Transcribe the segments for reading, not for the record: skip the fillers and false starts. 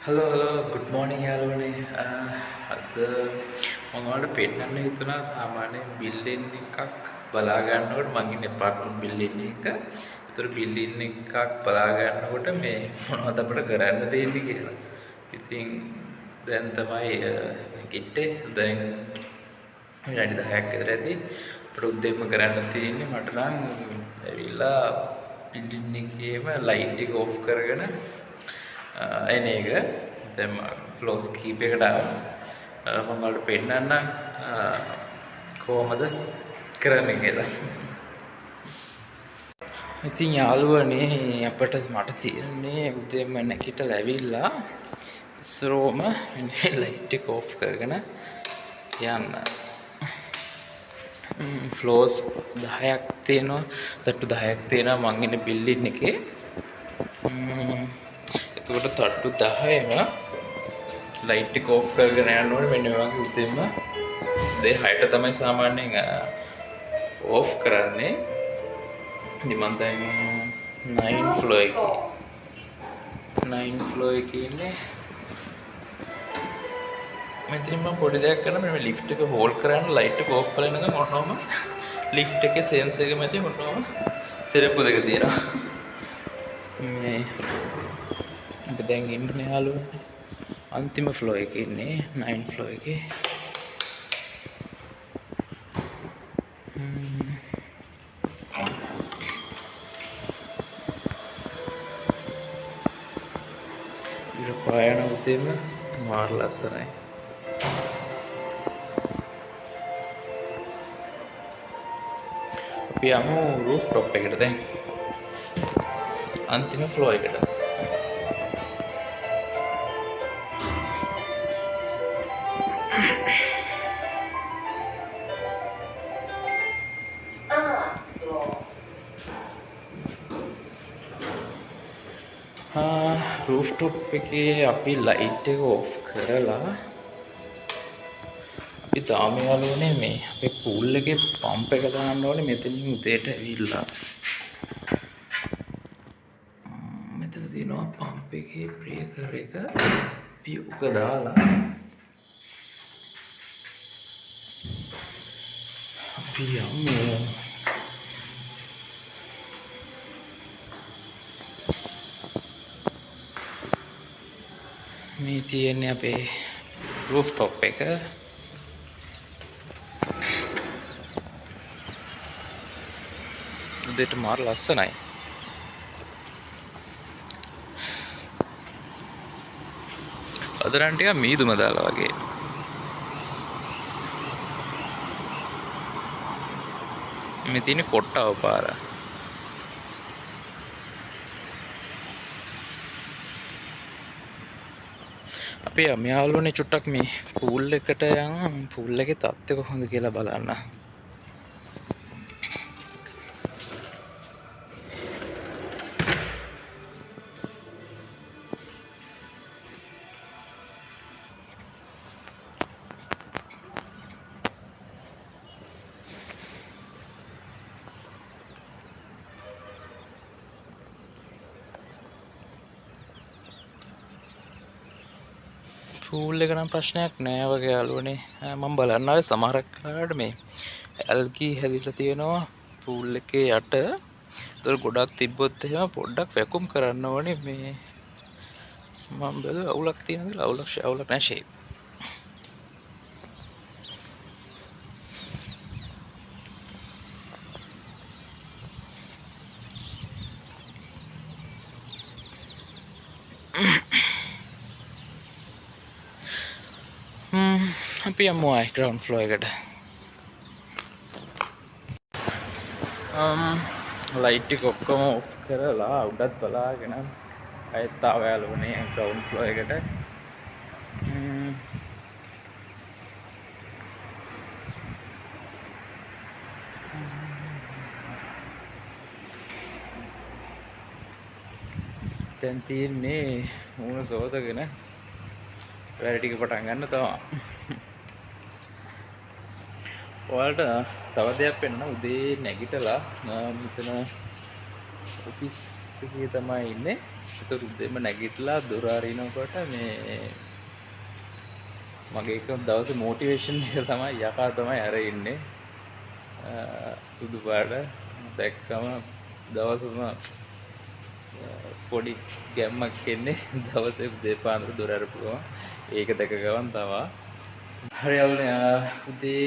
Hello hello good morning යාළුවනේ. අද මම ඔයාලට පෙන්නන්න හිතුණා සාමාන්‍ය බිල්ඩින් එකක් බලා ගන්නකොට මං ඉන්නේ ඇපාර්ට්මන්ට් බිල්ඩින් එක. ඒතර බිල්ඩින් එකක් බලා ගන්නකොට මේ මොනවද අපිට කරන්න තියෙන්නේ කියලා. ඉතින් දැන් තමයි ගිට්ටේ දැන් විනාඩි 10ක් විතර ඇති. අපිට උදේම කරන්න තියෙන්නේ මට නම් ඇවිල්ලා බිල්ඩින් එකේම ලයිට් එක ඔෆ් කරගෙන එන එක. දැන් ක්ලෝස් කීපයකට ආවා. මම ඔයාලට පෙන්නන්නම් කොහොමද කරන්නේ කියලා. ඉතින් යාළුවනේ අපිට මට තියෙන්නේ උදේම නැගිටලා ඇවිල්ලා ඉස්සරෝම මේ ලයිට් එක ඔෆ් කරගෙන යන්න. ෆ්ලෝස් 10ක් තියෙනවා. තට්ටු 10ක් තියෙනවා මං ඉන්න බිල්ඩින් එකේ. එතකොට තට්ටු 10ම ලයිට් එක ඔෆ් කරගෙන යන්න ඕනේ. මෙන්න මේ වගේ උදේම දේ 6ට තමයි සාමාන්‍යයෙන් ඔෆ් කරන්නේ. ඉතින් මම දැන් 9 ෆ්ලෝ එකේ 9 ෆ්ලෝ එකේ ඉන්නේ. මෙතනින් මම පොඩි දෙයක් කරනවා. මේ ලිෆ්ට් එක හෝල්ඩ් කරන්න ලයිට් එක ඔෆ් කරලා ඉන්නකම් ඔන්නෝම ලිෆ්ට් එකේ සෙන්සර් එක මැද ඔන්නෝම සිරප්පු දෙක තියෙනවා. මේ අපි දැන් ඉන්නේ යාළුවනේ අන්තිම ෆ්ලෝ එකේ ඉන්නේ 9 ෆ්ලෝ එකේ. ඉර පායන උදේම මාර ලස්සනයි. අපි යමු රූෆ් টොප් එකට දැන් අන්තිම ෆ්ලෝ එකට. රූෆ් টොප් එකේ අපි ලයිට් එක ඔෆ් කරලා අපි තාම යාළුවනේ මේ අපේ පූල් එකේ පම්ප් එක දාන්න ඕනේ. මෙතනින් උදේට ඇවිල්ලා මෙතන තියෙනවා පම්ප් එකේ බ්‍රේකර් එක අපි උක දාලා අපි යමු. මේ තියෙන්නේ අපේ රූෆ් টොප් එක. උදේට මාර ලස්සනයි. අද නම් ටිකක් මීදුම දාලා වගේ. මේ තියෙන්නේ කොට්ටාව පාර. අපි යාළුවනේ චුට්ටක් මේ පූල් එකට යන් පූල් එකේ තත්ත්වය කොහොමද කියලා බලන්න. පූල් එක නම් ප්‍රශ්නයක් නෑ වගේ යාළුවනේ. මම බලන්න ආවේ සමහරක් කාලකට මේ ඇල්ගී හැදිලා තියෙනවා පූල් එකේ යට. ඒතර ගොඩක් තිබ්බොත් එහෙම පොඩ්ඩක් වැකුම් කරන්න ඕනේ. මේ මම බැලුවා අවුලක් තියෙනවද කියලා. අවුලක් නෑ ෂේප්. අපි යමු ග්‍රවුන්ඩ් ෆ්ලෝ එකට. ලයිට් එක ඔක්කොම ඔෆ් කරලා උඩත් බලාගෙන ආයෙත් ආවා යාළුවනේ ග්‍රවුන්ඩ් ෆ්ලෝ එකට. දැන් තියෙන්නේ මූණ සෝදගෙන වැඩ ටික පටන් ගන්න තමයි. ඔයාලට තව දෙයක් පෙන්නන්න. උදේ නැගිටලා මෙතන ඔෆිස් එකේ තමයි ඉන්නේ. ඒතර උදේම නැගිටලා දොර අරිනකොට මේ මගේ එක දවසේ මොටිවේෂන් එක තමයි යකා තමයි අර ඉන්නේ. සුදු පාට දැක්කම දවසම පොඩි ගැම්මක් එන්නේ දවසේ උදේ පාන්දර දොර අරපුවම ඒක දැක ගමන් තමයි. හරි අවුලේ උදේ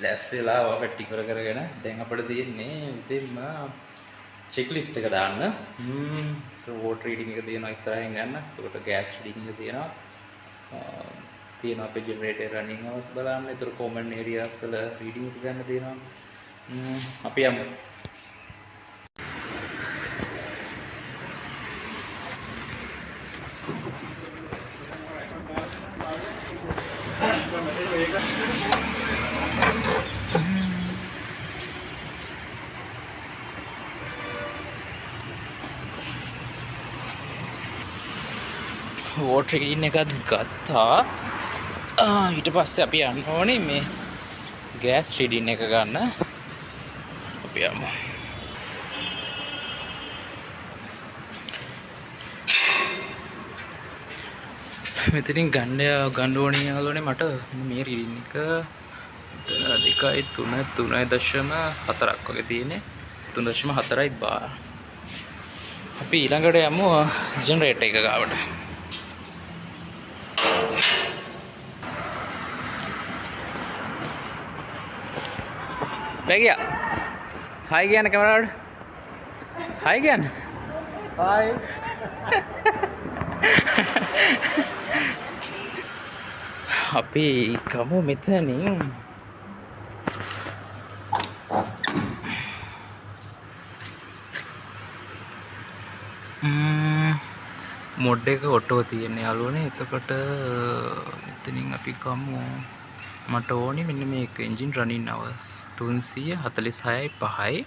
ලැස්සෙලා වපටි කරගෙන දැන් අපිට තියෙන්නේ උදේම චෙක් ලිස්ට් එක දාන්න. වෝටර් රීඩින් එක තියෙනවා ඉස්සරහින් ගන්න. ඒකට ගෑස් රීඩින් එක තියෙනවා අපේ ජෙනරේටර් රනින් අවස් බලන්න. ඒතර කොමන් ඒරියාස් වල රීඩින්ග්ස් ගන්න තියෙනවා. අපි යමු. වෝටර් රීඩින් එකත් ගත්තා. ඊට පස්සේ අපි යන්න ඕනේ මේ ගෑස් රීඩින් එක ගන්න. අපි යමු. මෙතනින් ගන්න ඕනේ යාළුවනේ මට මේ රීඩින් එක 2.3 3.4ක් වගේ තියෙන්නේ. 3.4යි බාර. අපි ඊළඟට යමු ජෙනරේටර් එක ගාවට. Lagi ya? Hai Gian kameramen. Hai Gian. Hai. Tapi kamu මෙතනින් මොඩ් එක ඔටෝ තියෙන්නේ යාළුවනේ. එතකොට මෙතනින් අපි ගමු. මට ඕනේ මෙන්න මේක එන්ජින් රනින් අවර්ස් 346යි 5යි.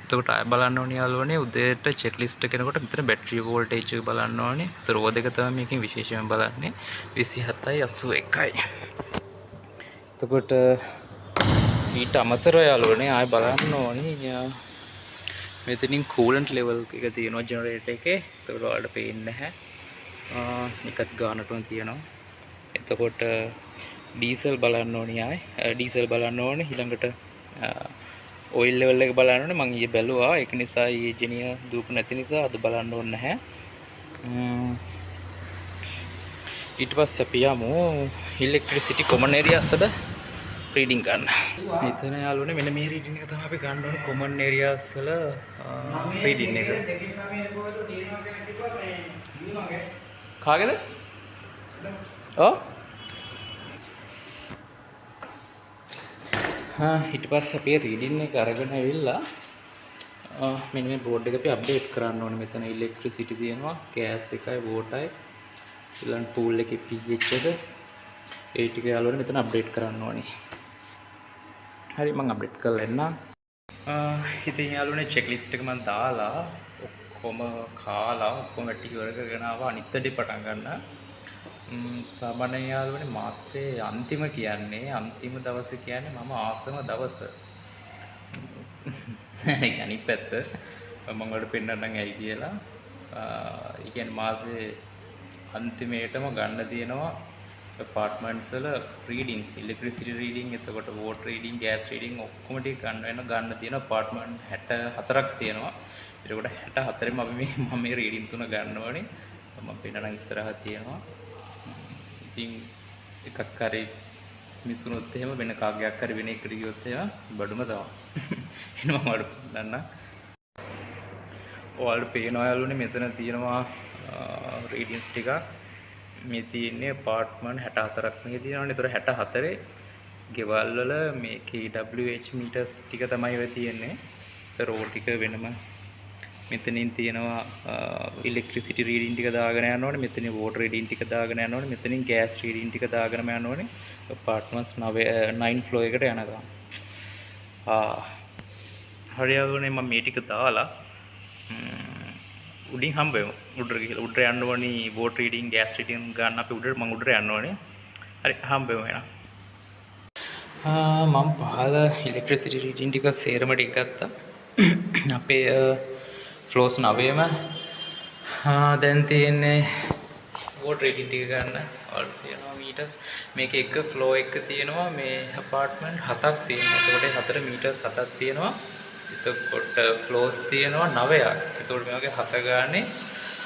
එතකොට ආය බලන්න ඕනේ යාළුවනේ උදේට චෙක් ලිස්ට් එක කරනකොට මෙතන බැටරි වෝල්ටේජ් එක බලන්න ඕනේ. ඒතර ඕ දෙක තමයි මේකෙන් විශේෂයෙන් බලන්නේ 27යි 81යි. එතකොට ඊට අමතරව යාළුවනේ ආය බලන්න ඕනේ මෙතනින් කූලන්ට් ලෙවල් එක තියෙනවා ජෙනරේටර් එකේ. ඒතකොට ඔයාලට පේන්නේ නැහැ. එකත් ගානටම තියෙනවා. එතකොට ඩීසල් බලන්න ඕනේ ආයි ඩීසල් බලන්න ඕනේ. ඊළඟට ඔයිල් ලෙවල් එක බලන්න ඕනේ. මම ඊයේ බැලුවා. ඒක නිසා ඊයේ ජෙනිය දූප නැති නිසා අද බලන්න ඕනේ නැහැ. ඊට පස්සේ අපි යමු ඉලෙක්ට්‍රිසිටි කොමන් ඒරියාස් වල රීඩින් ගන්න. මෙතන යාළුවනේ මෙන්න මේ රීඩින් එක තමයි අපි ගන්න ඕනේ කොමන් ඒරියාස් වල රීඩින් එක. කාගේද? ඔව් ඊට පස්සේ අපි රීඩින් එක අරගෙන ඇවිල්ලා මෙන්න මේ බෝඩ් එක අපි අප්ඩේට් කරන්න ඕනේ. මෙතන ඉලෙක්ට්‍රිසිටි තියෙනවා, ගෑස් එකයි, වෝටරයි, ඊළඟ පූල් එකේ pH එක ඒ ටික යාළුවනේ මෙතන අප්ඩේට් කරන්න ඕනේ. හරි මම අප්ඩේට් කරලා එන්නම්. ඉතින් යාළුවනේ චෙක් ලිස්ට් එක මම දාලා ඔක්කොම කාලා ඔක්කොම ටික ඉවර කරගෙන ආවා. අනිත් දේ පටන් ගන්න. සාමාන්‍ය යාළුවනේ මාසේ අන්තිම දවස කියන්නේ මම ආසම දවස. අනිත් පැත්ත මම ඔයාලට පෙන්නන්නම් ඇයි කියලා. ඒ කියන්නේ මාසේ අන්තිමේටම ගන්න තියෙනවා apartments වල readings, electricity reading, එතකොට water reading, gas reading ඔක්කොම ටික ගන්න තියෙනවා. apartment 64ක් තියෙනවා. ඒකට 64ෙම අපි මම මේ reading තුන ගන්න ඕනේ. මම පෙන්නනම් ඉස්සරහා තියෙනවා. ඉතින් එකක් හරි මිසුනොත් එහෙම වෙන කාගයක් හරි වෙන එකට ගියොත් එහෙම බඩුම තමයි. එහෙනම් මම වඩ දන්න. ඔයාලට පේනවා යාළුවනේ මෙතන තියෙනවා රීඩින්ග්ස් ටික. මේ තියෙන්නේ apartment 64ක් මේ තියෙනවානේ. ඒතර 64 ගෙවල් වල මේ kWh meters ටික තමයි ඔය තියෙන්නේ. ඒතර ඕ ටික වෙනම මෙතනින් තියෙනවා ඉලෙක්ට්‍රිසිටි රීඩින් ටික දාගෙන යන්න ඕනේ. මෙතනින් වෝටර් රීඩින් ටික දාගෙන යන්න ඕනේ. මෙතනින් ගෑස් රීඩින් ටික දාගෙන යන්න ඕනේ. apartments 9 ෆ්ලෝ එකට යනකම්. හරියටම මම මේ ටික දාලා උඩින් හම්බෙමු. උඩට ගිහලා උඩට යන්න ඕනේ වෝටර් රීඩින් ගෑස් රීඩින් ගන්න අපි උඩට මම උඩට යන්න ඕනේ. හරි හම්බෙමු එහෙනම්. මම පහල ඉලෙක්ට්‍රිසිටි රීඩින් ටික සේරම ටික ගත්තා. අපේ ෆ්ලෝස් 9ම දැන් තියෙන්නේ වෝට් රේටින් ටික ගන්න වල තියෙනවා මීටර්ස් මේක එක ෆ්ලෝ එක තියෙනවා මේ අපාර්ට්මන්ට් 7ක් තියෙනවා. ඒකට 4 මීටර්ස් 7ක් තියෙනවා. එතකොට ෆ්ලෝස් තියෙනවා 9ක්. එතකොට මේ වගේ 7 ගානේ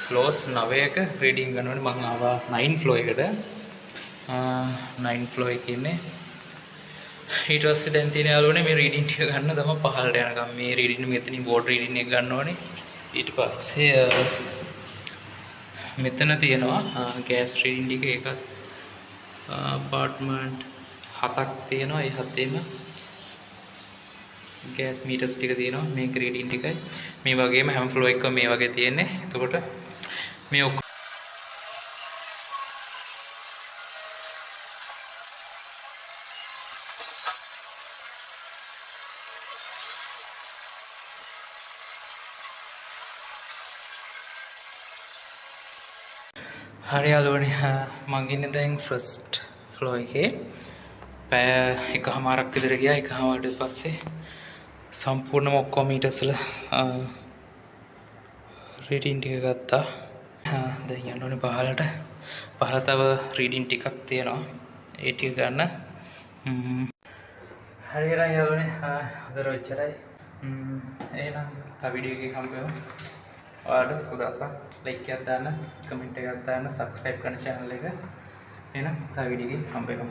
ෆ්ලෝස් 9ක රීඩින් ගන්නවනේ. මම ආවා 9 ෆ්ලෝ එකට 9 ෆ්ලෝ එකේ ඉන්නේ. ඊට පස්සේ දැන් තියෙන යාළුවනේ මේ රීඩින් ටික ගන්න තමයි පහළට යනකම් මේ රීඩින් මෙතනින් බෝඩ් රීඩින් එක ගන්න ඕනේ. ඊට පස්සේ මෙතන තියෙනවා ගෑස් රීඩින් ටික ඒකත් අපාර්ට්මන්ට් 7ක් තියෙනවා. ඒ 7ෙම ගෑස් මීටර්ස් ටික තියෙනවා. මේක රීඩින් ටිකයි මේ වගේම හැම ෆ්ලෝ එකකම මේ වගේ තියෙන්නේ. එතකොට මේ හරි යාළුවනේ මං ඉන්නේ දැන් ෆස්ට් ෆ්ලෝ එකේ පැය එකමාරක් විතර ගියා. එකමාරට පස්සේ සම්පූර්ණම ඔක්කොම මීටර්ස් වල රීඩින් ටික ගත්තා. දැන් යන්න ඕනේ පහළට. පහළ තව රීඩින් ටිකක් තියෙනවා. ඒ ටික ගන්න. හරියට යාළුවනේ අද රොච්චරයි. එහෙනම් තව වීඩියෝ එකකින් හම්බෙමු. ඔයාලට සුදාසම් ලයික් එකක් දාන්න, කමෙන්ට් එකක් දාන්න, සබ්ස්ක්‍රයිබ් කරන්න channel එක. එහෙනම් තව වීඩියෝ එකකින් හම්බෙමු.